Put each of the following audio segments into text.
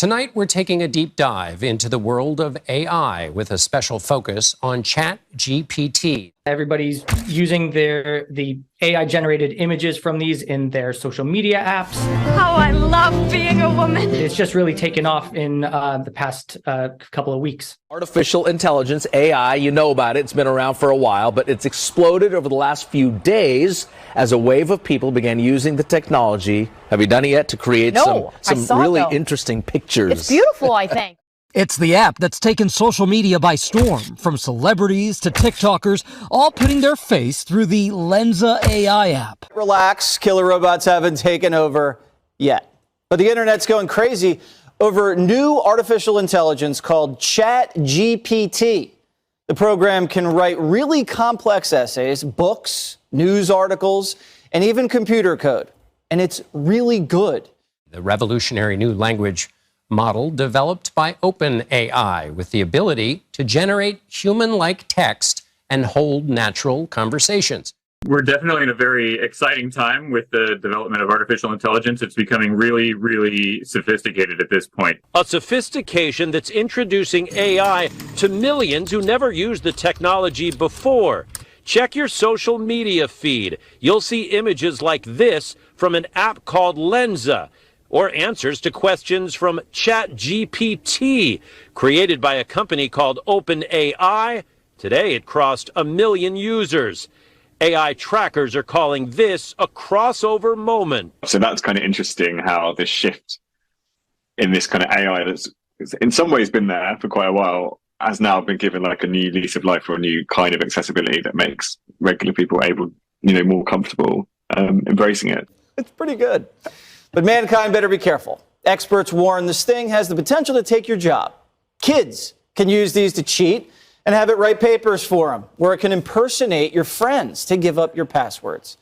Tonight, we're taking a deep dive into the world of AI with a special focus on ChatGPT. Everybody's using the AI-generated images from these in their social media apps. Oh, I love being a woman. It's just really taken off in the past couple of weeks. Artificial intelligence, AI, you know about it. It's been around for a while, but it's exploded over the last few days as a wave of people began using the technology. Have you done it yet to create some really interesting pictures? It's beautiful, I think. It's the app that's taken social media by storm, from celebrities to TikTokers, all putting their face through the Lenza AI app. Relax, killer robots haven't taken over yet. But the internet's going crazy over new artificial intelligence called ChatGPT. The program can write really complex essays, books, news articles, and even computer code. And it's really good. The revolutionary new language model developed by OpenAI with the ability to generate human-like text and hold natural conversations. We're definitely in a very exciting time with the development of artificial intelligence. It's becoming really, really sophisticated at this point. A sophistication that's introducing AI to millions who never used the technology before. Check your social media feed. You'll see images like this from an app called Lenza, or answers to questions from ChatGPT, created by a company called OpenAI. Today, it crossed 1 million users. AI trackers are calling this a crossover moment. So that's kind of interesting how this shift in this kind of AI that's in some ways been there for quite a while has now been given like a new lease of life or a new kind of accessibility that makes regular people able, more comfortable embracing it. It's pretty good. But mankind better be careful. Experts warn this thing has the potential to take your job. Kids can use these to cheat and have it write papers for them, where it can impersonate your friends to give up your passwords.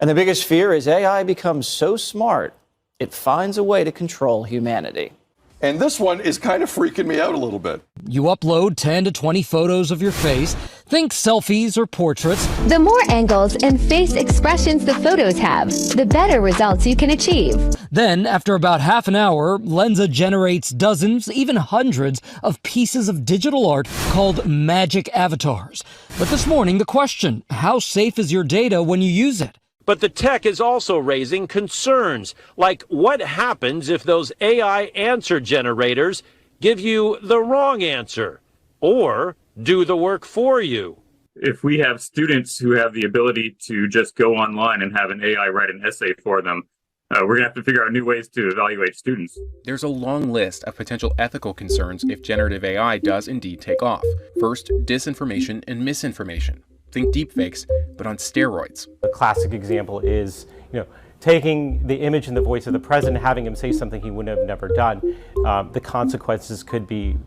And the biggest fear is AI becomes so smart, it finds a way to control humanity. And this one is kind of freaking me out a little bit. You upload 10 to 20 photos of your face. Think selfies or portraits. The more angles and face expressions the photos have, the better results you can achieve. Then, after about half an hour, Lenza generates dozens, even hundreds, of pieces of digital art called magic avatars. But this morning, the question, how safe is your data when you use it? But the tech is also raising concerns, like what happens if those AI answer generators give you the wrong answer or do the work for you. If we have students who have the ability to just go online and have an AI write an essay for them, we're going to have to figure out new ways to evaluate students. There's a long list of potential ethical concerns if generative AI does indeed take off. First, disinformation and misinformation. Think deepfakes, but on steroids. A classic example is, taking the image and the voice of the president, having him say something he would have never done. The consequences could be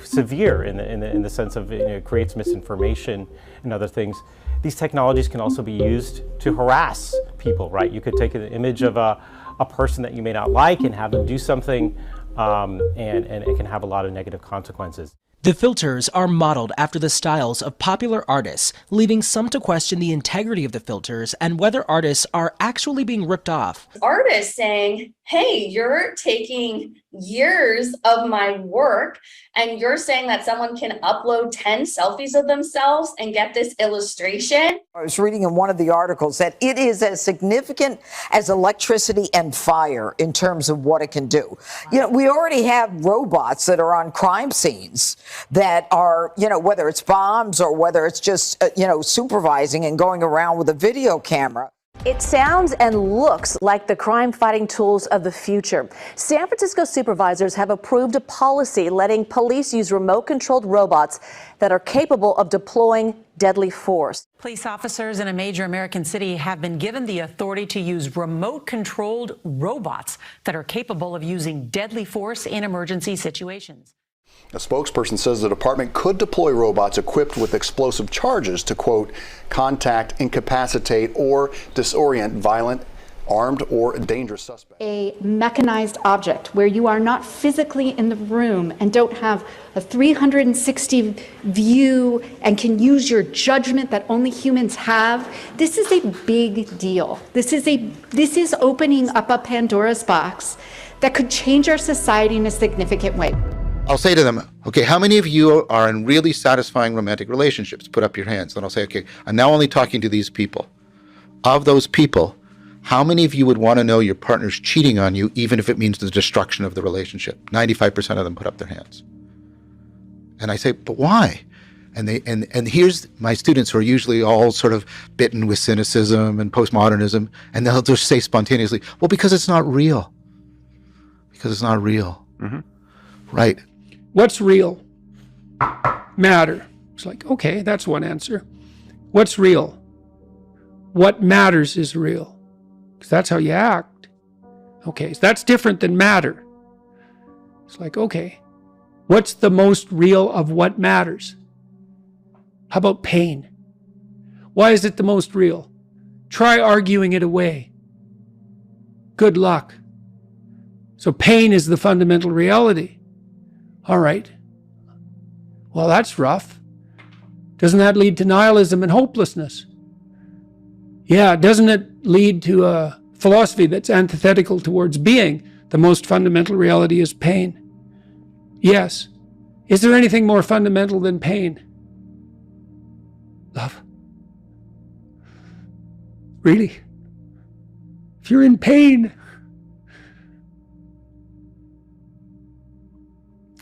severe in the sense of it creates misinformation and other things. These technologies can also be used to harass people, right? You could take an image of a person that you may not like and have them do something, and it can have a lot of negative consequences. The filters are modeled after the styles of popular artists, leaving some to question the integrity of the filters and whether artists are actually being ripped off. Artists saying, hey, you're taking years of my work and you're saying that someone can upload 10 selfies of themselves and get this illustration. I was reading in one of the articles that it is as significant as electricity and fire in terms of what it can do. We already have robots that are on crime scenes that are, whether it's bombs or whether it's just, supervising and going around with a video camera. It sounds and looks like the crime-fighting tools of the future. San Francisco supervisors have approved a policy letting police use remote-controlled robots that are capable of deploying deadly force. Police officers in a major American city have been given the authority to use remote-controlled robots that are capable of using deadly force in emergency situations. A spokesperson says the department could deploy robots equipped with explosive charges to, quote, contact, incapacitate, or disorient violent, armed, or dangerous suspects. A mechanized object where you are not physically in the room and don't have a 360 view and can use your judgment that only humans have. This is a big deal. This is opening up a Pandora's box that could change our society in a significant way. I'll say to them, okay, how many of you are in really satisfying romantic relationships? Put up your hands. Then I'll say, okay, I'm now only talking to these people. Of those people, how many of you would want to know your partner's cheating on you, even if it means the destruction of the relationship? 95% of them put up their hands. And I say, but why? And here's my students who are usually all sort of bitten with cynicism and postmodernism, and they'll just say spontaneously, well, because it's not real. Because it's not real. Mm-hmm. Right. What's real? Matter. It's like, okay, that's one answer. What's real? What matters is real. Because that's how you act. Okay, so that's different than matter. It's like, okay, what's the most real of what matters? How about pain? Why is it the most real? Try arguing it away. Good luck. So pain is the fundamental reality. All right. Well, that's rough. Doesn't that lead to nihilism and hopelessness? Yeah, doesn't it lead to a philosophy that's antithetical towards being? The most fundamental reality is pain. Yes. Is there anything more fundamental than pain? Love. Really? If you're in pain,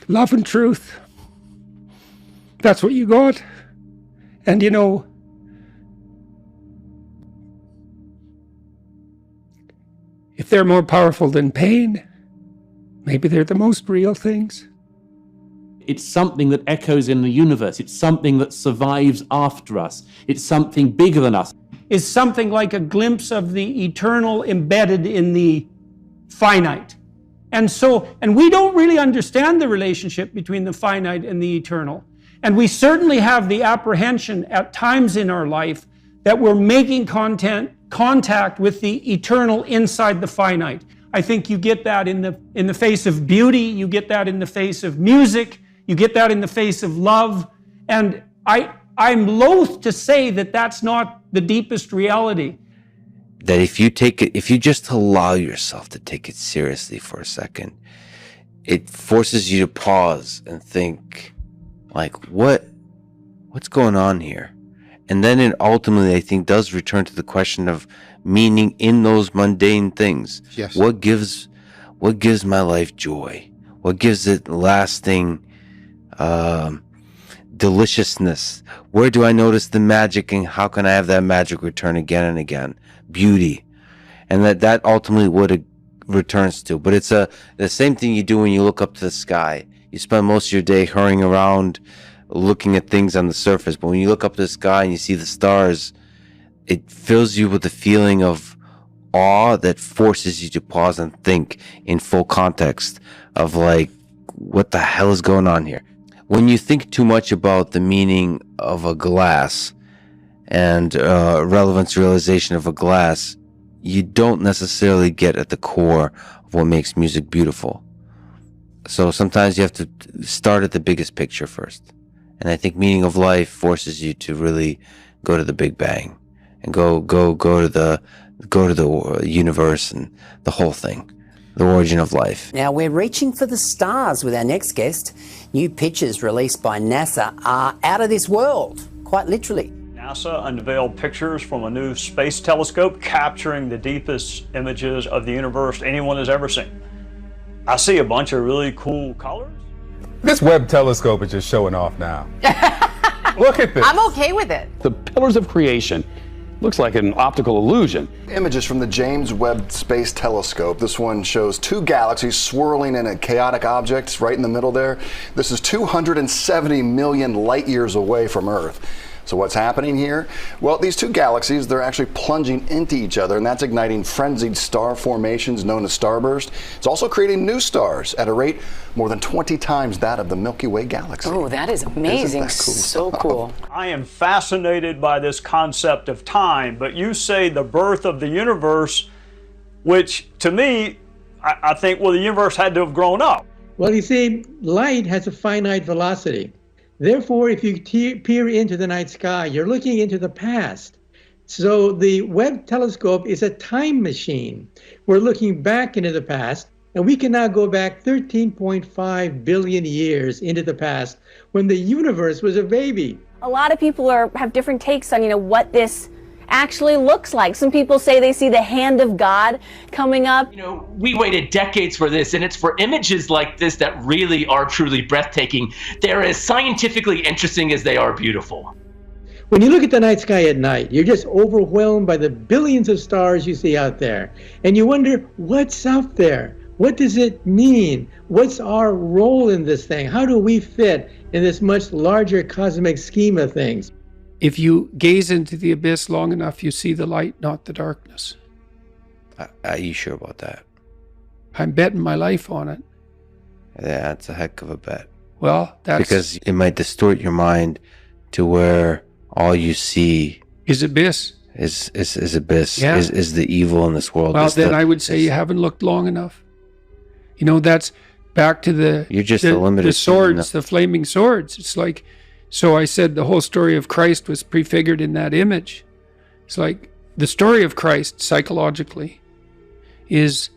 love and truth, that's what you got. And you know, if they're more powerful than pain, maybe they're the most real things. It's something that echoes in the universe. It's something that survives after us. It's something bigger than us. Is something like a glimpse of the eternal embedded in the finite. And we don't really understand the relationship between the finite and the eternal. And we certainly have the apprehension at times in our life that we're making contact with the eternal inside the finite. I think you get that in the face of beauty, you get that in the face of music, you get that in the face of love. And I'm loath to say that that's not the deepest reality. That if you just allow yourself to take it seriously for a second, it forces you to pause and think, like, what's going on here? And then it ultimately, I think, does return to the question of meaning in those mundane things. Yes. What gives my life joy? What gives it lasting deliciousness? Where do I notice the magic, and how can I have that magic return again and again? Beauty. And that ultimately what it returns to. But it's the same thing you do when you look up to the sky. You spend most of your day hurrying around looking at things on the surface, but when you look up to the sky and you see the stars, it fills you with a feeling of awe that forces you to pause and think in full context of, like, what the hell is going on here? When you think too much about the meaning of a glass and relevance realization of a glass, you don't necessarily get at the core of what makes music beautiful. So sometimes you have to start at the biggest picture first. And I think meaning of life forces you to really go to the Big Bang and go to the universe and the whole thing, the origin of life. Now we're reaching for the stars with our next guest. New pictures released by NASA are out of this world, quite literally. NASA unveiled pictures from a new space telescope capturing the deepest images of the universe anyone has ever seen. I see a bunch of really cool colors. This Webb telescope is just showing off now. Look at this. I'm okay with it. The pillars of creation. Looks like an optical illusion. Images from the James Webb Space Telescope. This one shows two galaxies swirling in a chaotic object right in the middle there. This is 270 million light years away from Earth. So what's happening here? Well, these two galaxies, they're actually plunging into each other, and that's igniting frenzied star formations known as starburst. It's also creating new stars at a rate more than 20 times that of the Milky Way galaxy. Oh, that is amazing. Isn't that cool So stuff? cool. I am fascinated by this concept of time, but you say the birth of the universe, which to me, I think, well, the universe had to have grown up. Well, you see, light has a finite velocity. Therefore, if you peer into the night sky, you're looking into the past. So the Webb telescope is a time machine. We're looking back into the past, And we can now go back 13.5 billion years into the past when the universe was a baby. A lot of people have different takes on, what this actually looks like. Some people say they see the hand of God coming up. We waited decades for this, and it's for images like this that really are truly breathtaking. They're as scientifically interesting as they are beautiful. When you look at the night sky at night, you're just overwhelmed by the billions of stars you see out there. And you wonder, what's up there? What does it mean? What's our role in this thing? How do we fit in this much larger cosmic scheme of things? If you gaze into the abyss long enough, you see the light, not the darkness. Are you sure about that? I'm betting my life on it. Yeah, that's a heck of a bet. Well, that's... Because it might distort your mind to where all you see... is abyss. Is abyss. Yeah. Is the evil in this world. Well, then I would say you haven't looked long enough. That's back to the... You're just a limited... the swords, the flaming swords. It's like... So I said the whole story of Christ was prefigured in that image. It's like the story of Christ psychologically is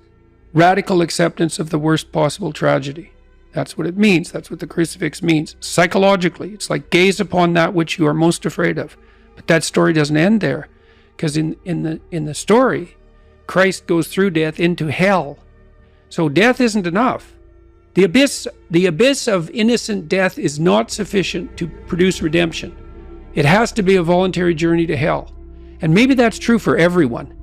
radical acceptance of the worst possible tragedy. That's what it means. That's what the crucifix means. Psychologically, it's like gaze upon that which you are most afraid of. But that story doesn't end there, because in the story, Christ goes through death into hell. So death isn't enough. The abyss of innocent death is not sufficient to produce redemption. It has to be a voluntary journey to hell. And maybe that's true for everyone.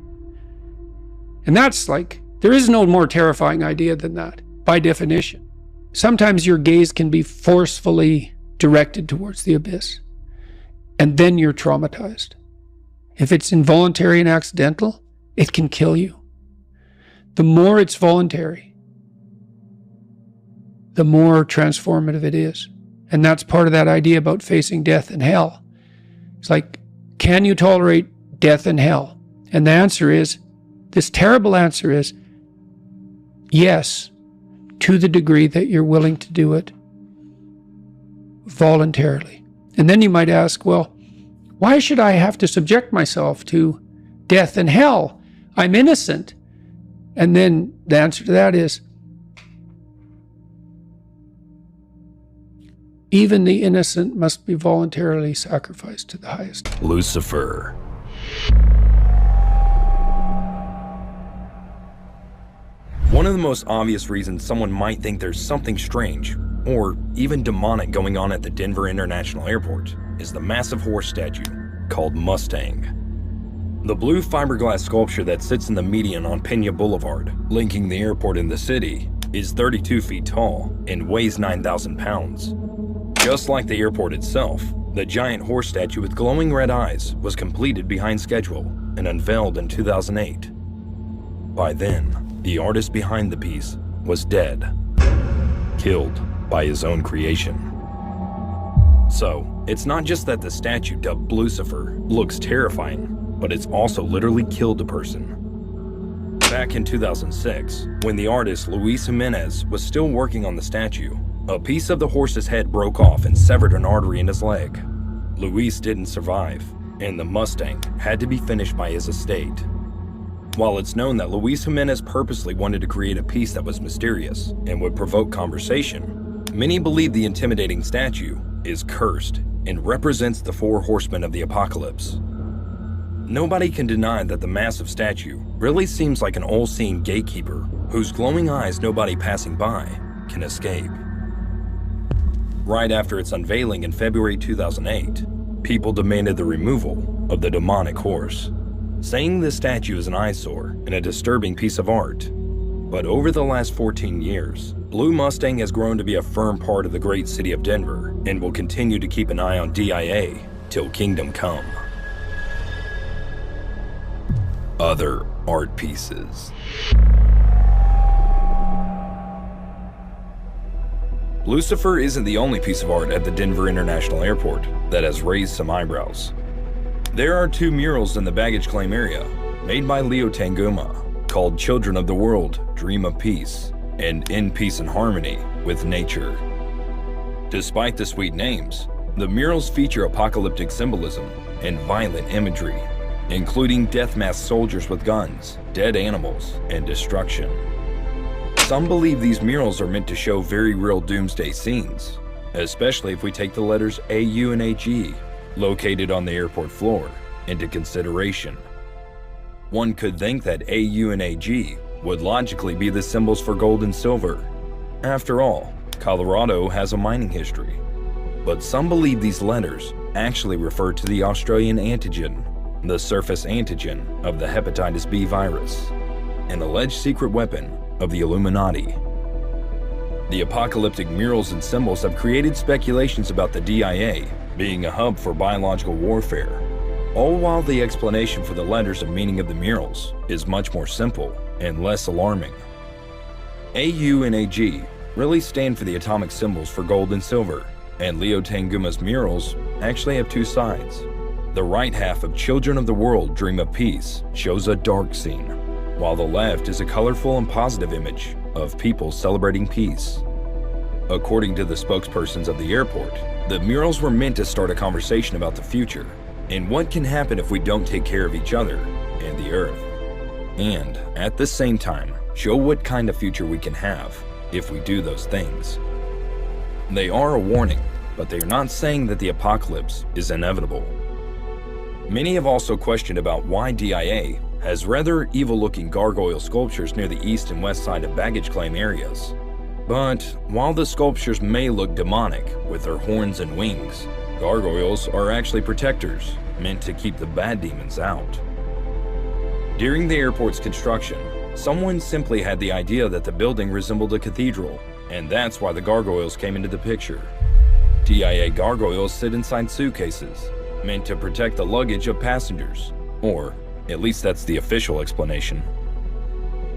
And that's like, there is no more terrifying idea than that, by definition. Sometimes your gaze can be forcefully directed towards the abyss, and then you're traumatized. If it's involuntary and accidental, it can kill you. The more it's voluntary, the more transformative it is. And that's part of that idea about facing death and hell. It's like, can you tolerate death and hell? And the answer is, this terrible answer is, yes, to the degree that you're willing to do it voluntarily. And then you might ask, well, why should I have to subject myself to death and hell? I'm innocent. And then the answer to that is, even the innocent must be voluntarily sacrificed to the highest. Blucifer. One of the most obvious reasons someone might think there's something strange, or even demonic going on at the Denver International Airport, is the massive horse statue called Mustang. The blue fiberglass sculpture that sits in the median on Pena Boulevard, linking the airport and the city, is 32 feet tall and weighs 9,000 pounds. Just like the airport itself, the giant horse statue with glowing red eyes was completed behind schedule and unveiled in 2008. By then, the artist behind the piece was dead, killed by his own creation. So, it's not just that the statue dubbed Blucifer looks terrifying, but it's also literally killed a person. Back in 2006, when the artist Luis Jimenez was still working on the statue, a piece of the horse's head broke off and severed an artery in his leg. Luis didn't survive, and the Mustang had to be finished by his estate. While it's known that Luis Jimenez purposely wanted to create a piece that was mysterious and would provoke conversation, many believe the intimidating statue is cursed and represents the 4 horsemen of the apocalypse. Nobody can deny that the massive statue really seems like an all-seeing gatekeeper whose glowing eyes nobody passing by can escape. Right after its unveiling in February 2008, people demanded the removal of the demonic horse, saying the statue is an eyesore and a disturbing piece of art. But over the last 14 years, Blue Mustang has grown to be a firm part of the great city of Denver and will continue to keep an eye on DIA till kingdom come. Other art pieces. Blucifer isn't the only piece of art at the Denver International Airport that has raised some eyebrows. There are 2 murals in the baggage claim area, made by Leo Tanguma, called Children of the World, Dream of Peace, and In Peace and Harmony with Nature. Despite the sweet names, the murals feature apocalyptic symbolism and violent imagery, including death-masked soldiers with guns, dead animals, and destruction. Some believe these murals are meant to show very real doomsday scenes, especially if we take the letters AU and AG, located on the airport floor, into consideration. One could think that AU and AG would logically be the symbols for gold and silver. After all, Colorado has a mining history. But some believe these letters actually refer to the Australian antigen, the surface antigen of the hepatitis B virus, an alleged secret weapon of the Illuminati. The apocalyptic murals and symbols have created speculations about the DIA being a hub for biological warfare, all while the explanation for the letters and meaning of the murals is much more simple and less alarming. AU and AG really stand for the atomic symbols for gold and silver, and Leo Tanguma's murals actually have two sides. The right half of Children of the World Dream of Peace shows a dark scene, while the left is a colorful and positive image of people celebrating peace. According to the spokespersons of the airport, the murals were meant to start a conversation about the future and what can happen if we don't take care of each other and the earth. And, at the same time, show what kind of future we can have if we do those things. They are a warning, but they are not saying that the apocalypse is inevitable. Many have also questioned about why DIA has rather evil-looking gargoyle sculptures near the east and west side of baggage claim areas. But while the sculptures may look demonic with their horns and wings, gargoyles are actually protectors meant to keep the bad demons out. During the airport's construction, someone simply had the idea that the building resembled a cathedral, and that's why the gargoyles came into the picture. DIA gargoyles sit inside suitcases, meant to protect the luggage of passengers, or at least that's the official explanation.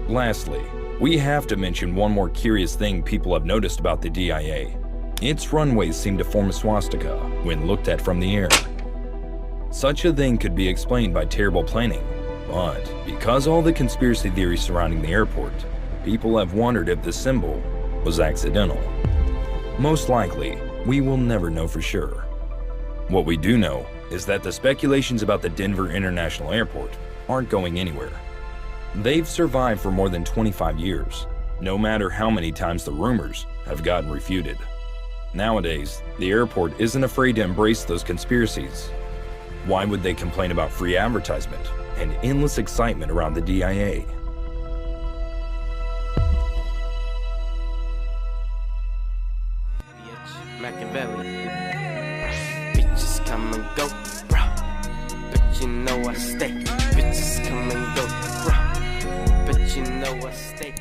Lastly, we have to mention one more curious thing people have noticed about the DIA. Its runways seem to form a swastika when looked at from the air. Such a thing could be explained by terrible planning, but because all the conspiracy theories surrounding the airport, people have wondered if the symbol was accidental. Most likely, we will never know for sure. What we do know is that the speculations about the Denver International Airport aren't going anywhere. They've survived for more than 25 years, no matter how many times the rumors have gotten refuted. Nowadays, the airport isn't afraid to embrace those conspiracies. Why would they complain about free advertisement and endless excitement around the DIA? Machiavelli. Bitches come and go, bro. But you know I stay. Bitches come and go, bro. But you know I stay.